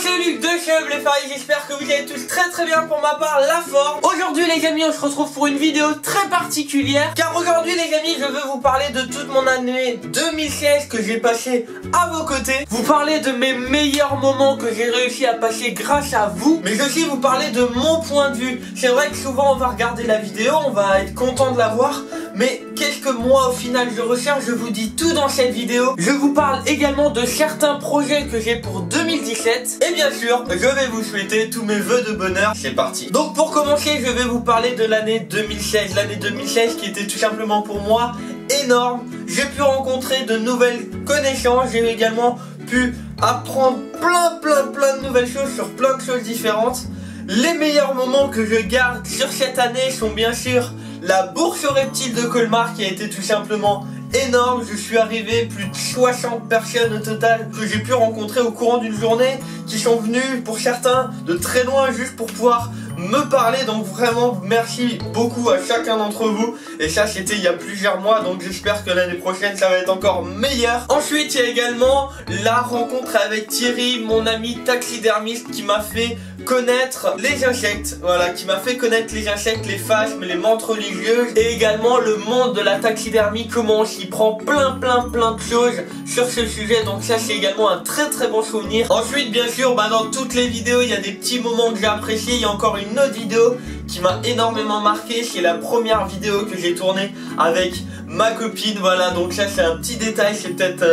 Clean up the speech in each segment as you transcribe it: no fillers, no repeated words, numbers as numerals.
c'est Luc de chez Bléfaille, j'espère que vous allez tous très bien, pour ma part la forme. Aujourd'hui les amis, on se retrouve pour une vidéo très particulière, car aujourd'hui les amis, je veux vous parler de toute mon année 2016 que j'ai passé à vos côtés, vous parler de mes meilleurs moments que j'ai réussi à passer grâce à vous, mais aussi vous parler de mon point de vue. C'est vrai que souvent on va regarder la vidéo, on va être content de la voir, mais qu'est-ce que moi au final je recherche? Je vous dis tout dans cette vidéo. Je vous parle également de certains projets que j'ai pour 2017. Et bien sûr, je vais vous souhaiter tous mes vœux de bonheur. C'est parti. Donc pour commencer, je vais vous parler de l'année 2016. L'année 2016 qui était tout simplement pour moi énorme. J'ai pu rencontrer de nouvelles connaissances. J'ai également pu apprendre plein de nouvelles choses sur plein de choses différentes. Les meilleurs moments que je garde sur cette année sont bien sûr la bourse aux reptiles de Colmar qui a été tout simplement énorme. Je suis arrivé plus de 60 personnes au total que j'ai pu rencontrer au courant d'une journée, qui sont venues pour certains de très loin juste pour pouvoir me parler. Donc vraiment merci beaucoup à chacun d'entre vous, et ça c'était il y a plusieurs mois, donc j'espère que l'année prochaine ça va être encore meilleur. Ensuite il y a également la rencontre avec Thierry, mon ami taxidermiste, qui m'a fait connaître les insectes, voilà, qui m'a fait connaître les insectes, les phasmes, les mantes religieuses, et également le monde de la taxidermie, comment on s'y prend, plein de choses sur ce sujet. Donc ça c'est également un très bon souvenir. Ensuite bien sûr, dans toutes les vidéos il y a des petits moments que j'ai appréciés. Il y a encore une autre vidéo qui m'a énormément marqué, c'est la première vidéo que j'ai tournée avec ma copine, voilà. Donc ça c'est un petit détail, c'est peut-être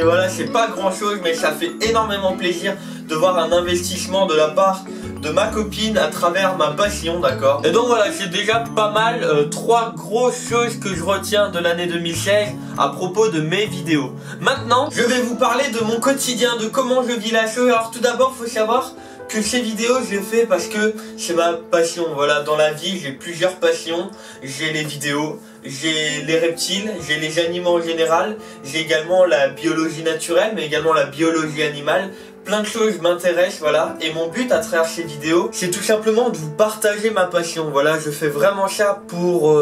voilà, c'est pas grand chose, mais ça fait énormément plaisir de voir un investissement de la part de ma copine à travers ma passion, d'accord. Et donc voilà, j'ai déjà pas mal, 3 grosses choses que je retiens de l'année 2016 à propos de mes vidéos. Maintenant, je vais vous parler de mon quotidien, de comment je vis la chose. Alors tout d'abord, faut savoir que ces vidéos je les fais parce que c'est ma passion. Voilà, dans la vie j'ai plusieurs passions. J'ai les vidéos, j'ai les reptiles, j'ai les animaux en général, j'ai également la biologie naturelle, mais également la biologie animale. Plein de choses m'intéressent, voilà, et mon but à travers ces vidéos, c'est tout simplement de vous partager ma passion. Voilà, je fais vraiment ça pour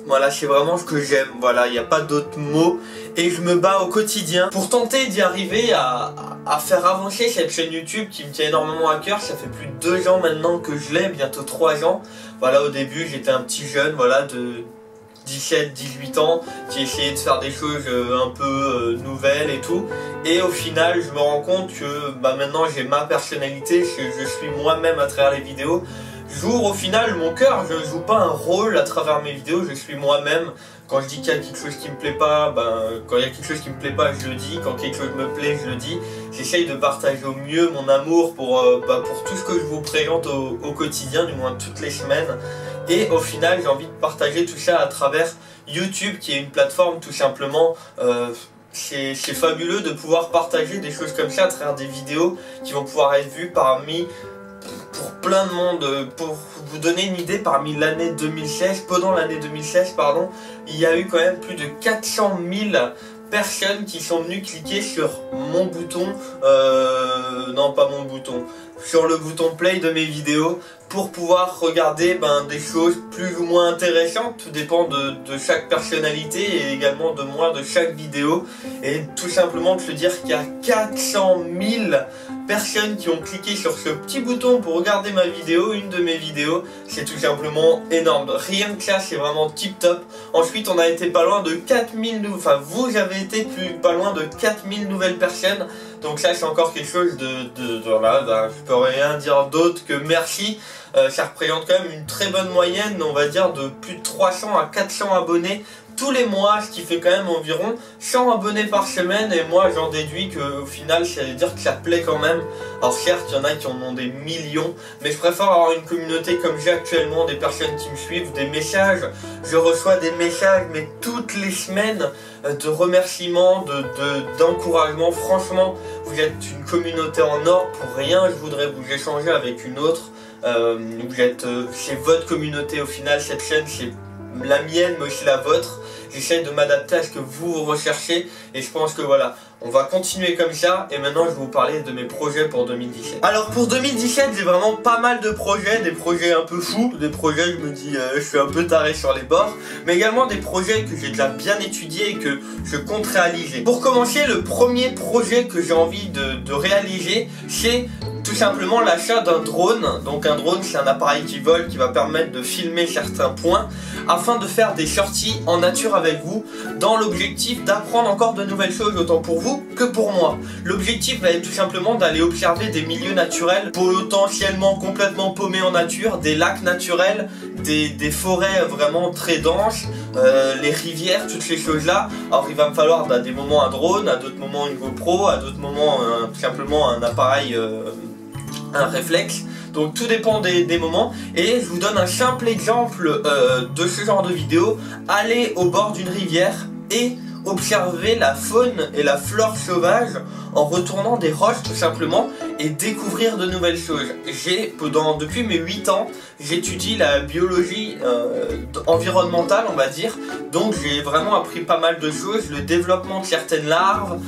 voilà, c'est vraiment ce que j'aime, voilà, il n'y a pas d'autres mots, et je me bats au quotidien pour tenter d'y arriver à faire avancer cette chaîne YouTube qui me tient énormément à cœur. Ça fait plus de 2 ans maintenant que je l'ai, bientôt 3 ans. Voilà, au début j'étais un petit jeune, voilà, de 17-18 ans, qui essayait de faire des choses un peu nouvelles et tout, et au final je me rends compte que maintenant j'ai ma personnalité, je suis moi-même à travers les vidéos. J'ouvre au final mon cœur, je joue pas un rôle à travers mes vidéos, je suis moi-même. Quand je dis qu'il y a quelque chose qui me plaît pas, quand il y a quelque chose qui me plaît pas, je le dis. Quand quelque chose me plaît, je le dis. J'essaye de partager au mieux mon amour pour tout ce que je vous présente au quotidien, du moins toutes les semaines. Et au final, j'ai envie de partager tout ça à travers YouTube, qui est une plateforme tout simplement. C'est fabuleux de pouvoir partager des choses comme ça à travers des vidéos qui vont pouvoir être vues pour plein de monde. Pour vous donner une idée, parmi l'année 2016, pendant l'année 2016 pardon, il y a eu quand même plus de 400 000 personnes qui sont venues cliquer sur mon bouton, non pas mon bouton, sur le bouton play de mes vidéos, pour pouvoir regarder des choses plus ou moins intéressantes. Tout dépend de chaque personnalité, et également de moi, de chaque vidéo. Et tout simplement de se dire qu'il y a 400 000 personnes qui ont cliqué sur ce petit bouton pour regarder ma vidéo, une de mes vidéos, c'est tout simplement énorme. Rien que ça, c'est vraiment tip top. Ensuite on a été pas loin de 4000, enfin vous avez été pas loin de 4000 nouvelles personnes. Donc ça c'est encore quelque chose voilà, je peux rien dire d'autre que merci. Ça représente quand même une très bonne moyenne, on va dire, de plus de 300 à 400 abonnés tous les mois, ce qui fait quand même environ 100 abonnés par semaine. Et moi j'en déduis qu'au final ça veut dire que ça plaît quand même. Alors certes il y en a qui en ont des millions, mais je préfère avoir une communauté comme j'ai actuellement, des personnes qui me suivent, des messages. Je reçois des messages mais toutes les semaines, de remerciements, d'encouragement. Franchement vous êtes une communauté en or. Pour rien je voudrais vous échanger avec une autre. C'est votre communauté au final, cette chaîne c'est la mienne mais aussi la vôtre, j'essaie de m'adapter à ce que vous recherchez et je pense que voilà, on va continuer comme ça. Et maintenant je vais vous parler de mes projets pour 2017. Alors pour 2017 j'ai vraiment pas mal de projets, des projets un peu fous, des projets je me dis je suis un peu taré sur les bords, mais également des projets que j'ai déjà bien étudiés et que je compte réaliser. Pour commencer, le premier projet que j'ai envie de réaliser, c'est tout simplement l'achat d'un drone. Donc un drone, c'est un appareil qui vole, qui va permettre de filmer certains points afin de faire des sorties en nature avec vous, dans l'objectif d'apprendre encore de nouvelles choses, autant pour vous que pour moi. L'objectif va être tout simplement d'aller observer des milieux naturels potentiellement complètement paumés en nature, des lacs naturels, des forêts vraiment très denses, les rivières, toutes ces choses là. Alors il va me falloir à des moments un drone, à d'autres moments une GoPro, à d'autres moments tout simplement un appareil, un réflexe. Donc tout dépend des moments. Et je vous donne un simple exemple de ce genre de vidéo. Allez au bord d'une rivière et observer la faune et la flore sauvage en retournant des roches tout simplement et découvrir de nouvelles choses. Depuis mes 8 ans, j'étudie la biologie environnementale, on va dire. Donc j'ai vraiment appris pas mal de choses, le développement de certaines larves,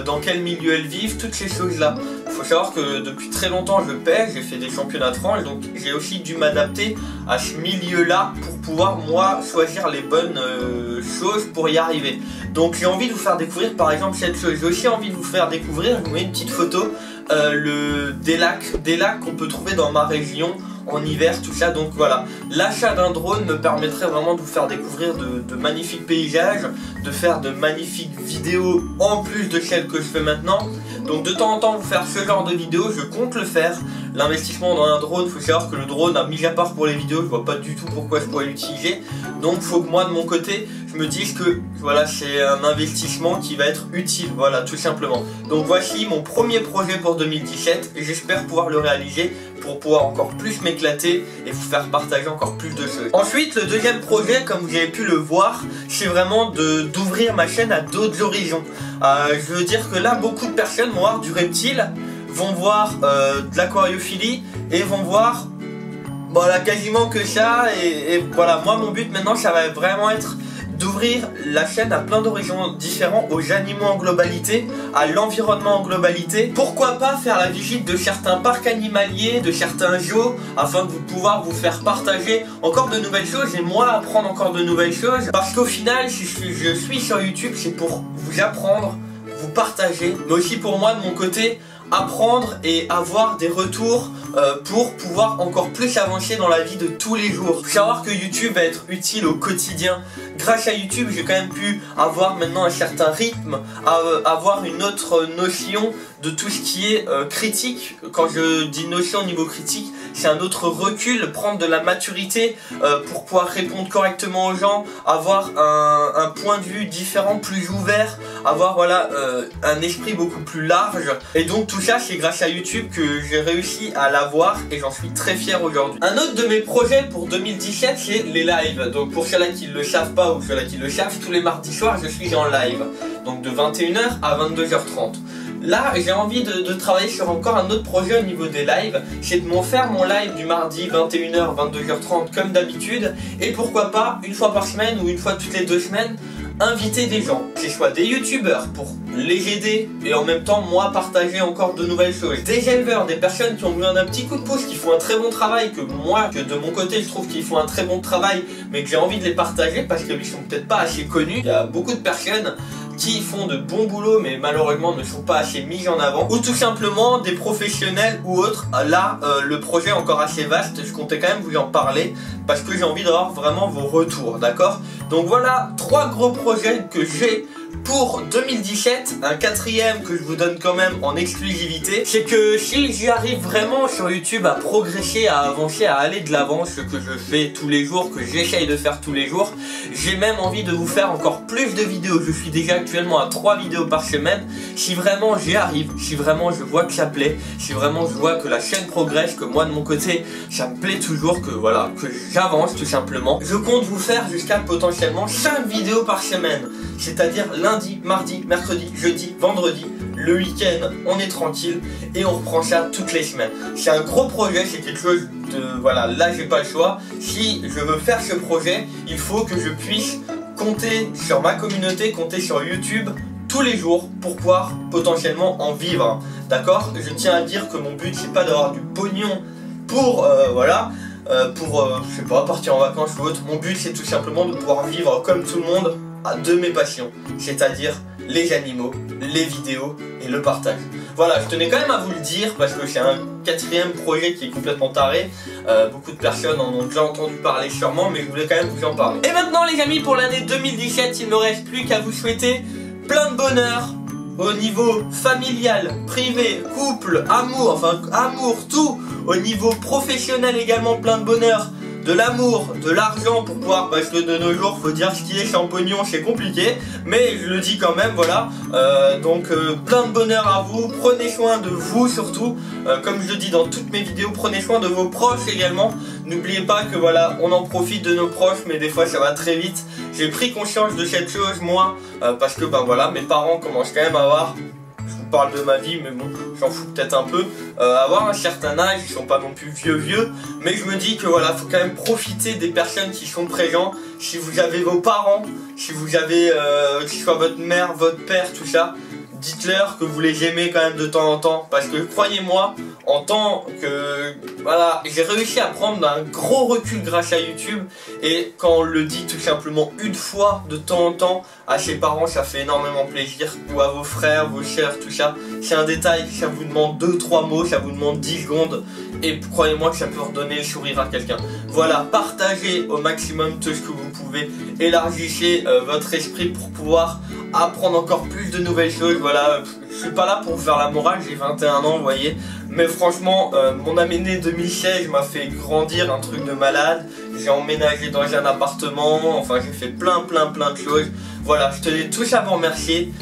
dans quel milieu elles vivent, toutes ces choses-là. Il faut savoir que depuis très longtemps je pêche, j'ai fait des championnats de France, donc j'ai aussi dû m'adapter à ce milieu-là pour pouvoir moi choisir les bonnes choses pour y arriver. Donc j'ai envie de vous faire découvrir par exemple cette chose. J'ai aussi envie de vous faire découvrir, je vous mets une petite photo, des lacs qu'on peut trouver dans ma région en hiver, tout ça. Donc voilà, l'achat d'un drone me permettrait vraiment de vous faire découvrir de magnifiques paysages, de faire de magnifiques vidéos en plus de celles que je fais maintenant. Donc de temps en temps vous faire ce genre de vidéos, je compte le faire. L'investissement dans un drone, il faut savoir que le drone, mis à part pour les vidéos, je vois pas du tout pourquoi je pourrais l'utiliser. Donc il faut que moi de mon côté, je me dise que voilà, c'est un investissement qui va être utile, voilà, tout simplement. Donc voici mon premier projet pour 2017 et j'espère pouvoir le réaliser pour pouvoir encore plus m'éclater et vous faire partager encore plus de choses. Ensuite, le deuxième projet, comme vous avez pu le voir, c'est vraiment d'ouvrir ma chaîne à d'autres horizons. Je veux dire que là, beaucoup de personnes vont voir du reptile, vont voir de l'aquariophilie et vont voir voilà, quasiment que ça. Et voilà, moi mon but maintenant, ça va vraiment être d'ouvrir la chaîne à plein d'horizons différents, aux animaux en globalité, à l'environnement en globalité. Pourquoi pas faire la visite de certains parcs animaliers, de certains zoos, afin de pouvoir vous faire partager encore de nouvelles choses et moi apprendre encore de nouvelles choses. Parce qu'au final, si je suis sur YouTube, c'est pour vous apprendre, vous partager, mais aussi pour moi de mon côté, apprendre et avoir des retours pour pouvoir encore plus avancer dans la vie de tous les jours. Faut savoir que YouTube va être utile au quotidien. Grâce à YouTube, j'ai quand même pu avoir maintenant un certain rythme, avoir une autre notion de tout ce qui est critique. Quand je dis notion au niveau critique, c'est un autre recul, prendre de la maturité pour pouvoir répondre correctement aux gens, avoir un point de vue différent, plus ouvert, avoir voilà un esprit beaucoup plus large. Et donc tout ça, c'est grâce à YouTube que j'ai réussi à l'avoir et j'en suis très fier aujourd'hui. Un autre de mes projets pour 2017, c'est les lives. Donc pour ceux-là qui ne le savent pas ou ceux-là qui le savent, tous les mardis soirs, je suis en live. Donc de 21h à 22h30. Là, j'ai envie de travailler sur encore un autre projet au niveau des lives. C'est de faire mon live du mardi 21h, 22h30 comme d'habitude. Et pourquoi pas, une fois par semaine ou une fois toutes les 2 semaines, inviter des gens, que ce soit des youtubeurs pour les aider et en même temps moi partager encore de nouvelles choses, des éleveurs, des personnes qui ont besoin d'un petit coup de pouce, qui font un très bon travail, que de mon côté je trouve qu'ils font un très bon travail mais que j'ai envie de les partager parce qu'ils sont peut-être pas assez connus. Il y a beaucoup de personnes qui font de bons boulots mais malheureusement ne sont pas assez mis en avant, ou tout simplement des professionnels ou autres. Là le projet est encore assez vaste, je comptais quand même vous en parler parce que j'ai envie d'avoir vraiment vos retours, d'accord? Donc voilà 3 gros projets que j'ai pour 2017. Un quatrième que je vous donne quand même en exclusivité, c'est que si j'y arrive vraiment sur YouTube à progresser, à avancer, à aller de l'avant, ce que je fais tous les jours, que j'essaye de faire tous les jours, j'ai même envie de vous faire encore plus de vidéos. Je suis déjà actuellement à 3 vidéos par semaine. Si vraiment j'y arrive, si vraiment je vois que ça plaît, si vraiment je vois que la chaîne progresse, que moi de mon côté ça me plaît toujours, que voilà, que j'avance tout simplement, je compte vous faire jusqu'à potentiellement 5 vidéos par semaine. C'est-à-dire lundi, mardi, mercredi, jeudi, vendredi. Le week-end, on est tranquille et on reprend ça toutes les semaines. C'est un gros projet, c'est quelque chose de... Voilà, là j'ai pas le choix. Si je veux faire ce projet, il faut que je puisse comptez sur ma communauté, comptez sur YouTube tous les jours pour pouvoir potentiellement en vivre. D'accord? Je tiens à dire que mon but c'est pas d'avoir du pognon pour voilà, je sais pas, partir en vacances ou autre. Mon but c'est tout simplement de pouvoir vivre comme tout le monde de mes passions, c'est-à-dire les animaux, les vidéos et le partage. Voilà, je tenais quand même à vous le dire parce que c'est un quatrième projet qui est complètement taré. Beaucoup de personnes en ont déjà entendu parler sûrement, mais je voulais quand même vous en parler. Et maintenant les amis, pour l'année 2017, il ne me reste plus qu'à vous souhaiter plein de bonheur au niveau familial, privé, couple, amour, enfin amour, tout. Au niveau professionnel également, plein de bonheur, de l'amour, de l'argent pour pouvoir, parce que de nos jours, faut dire ce qui est champignon, c'est compliqué, mais je le dis quand même, voilà. Donc plein de bonheur à vous, prenez soin de vous surtout, comme je le dis dans toutes mes vidéos, prenez soin de vos proches également. N'oubliez pas que voilà, on en profite de nos proches, mais des fois ça va très vite. J'ai pris conscience de cette chose moi, parce que ben voilà, mes parents commencent quand même à avoir, je vous parle de ma vie, mais bon, j'en fous peut-être un peu, avoir un certain âge, ils sont pas non plus vieux, mais je me dis que voilà, faut quand même profiter des personnes qui sont présentes. Si vous avez vos parents, si vous avez, que ce soit votre mère, votre père, tout ça, dites-leur que vous les aimez quand même de temps en temps, parce que croyez-moi, en tant que voilà, j'ai réussi à prendre un gros recul grâce à YouTube, et quand on le dit tout simplement une fois de temps en temps à ses parents, ça fait énormément plaisir, ou à vos frères, vos sœurs, tout ça. C'est un détail, ça vous demande 2-3 mots, ça vous demande 10 secondes, et croyez-moi que ça peut redonner le sourire à quelqu'un. Voilà, partagez au maximum tout ce que vous pouvez, élargissez votre esprit pour pouvoir apprendre encore plus de nouvelles choses. Voilà, je suis pas là pour vous faire la morale, j'ai 21 ans, vous voyez, mais franchement, mon année 2016 m'a fait grandir, un truc de malade. J'ai emménagé dans un appartement, enfin j'ai fait plein de choses. Voilà, je tenais tous à vous remercier.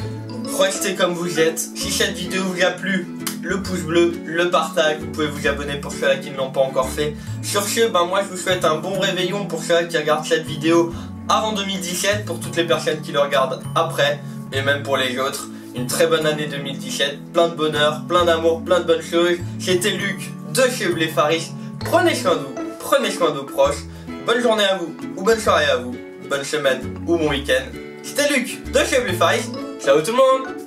Restez comme vous êtes. Si cette vidéo vous a plu, le pouce bleu, le partage, vous pouvez vous abonner pour ceux qui ne l'ont pas encore fait. Sur ce, ben moi je vous souhaite un bon réveillon pour ceux qui regardent cette vidéo avant 2017, pour toutes les personnes qui le regardent après, et même pour les autres. Une très bonne année 2017, plein de bonheur, plein d'amour, plein de bonnes choses. C'était Luc de chez Bléfaris. Prenez soin de vous, prenez soin de vos proches. Bonne journée à vous, ou bonne soirée à vous, bonne semaine ou bon week-end. C'était Luc de chez Bléfaris. Ciao tout le monde.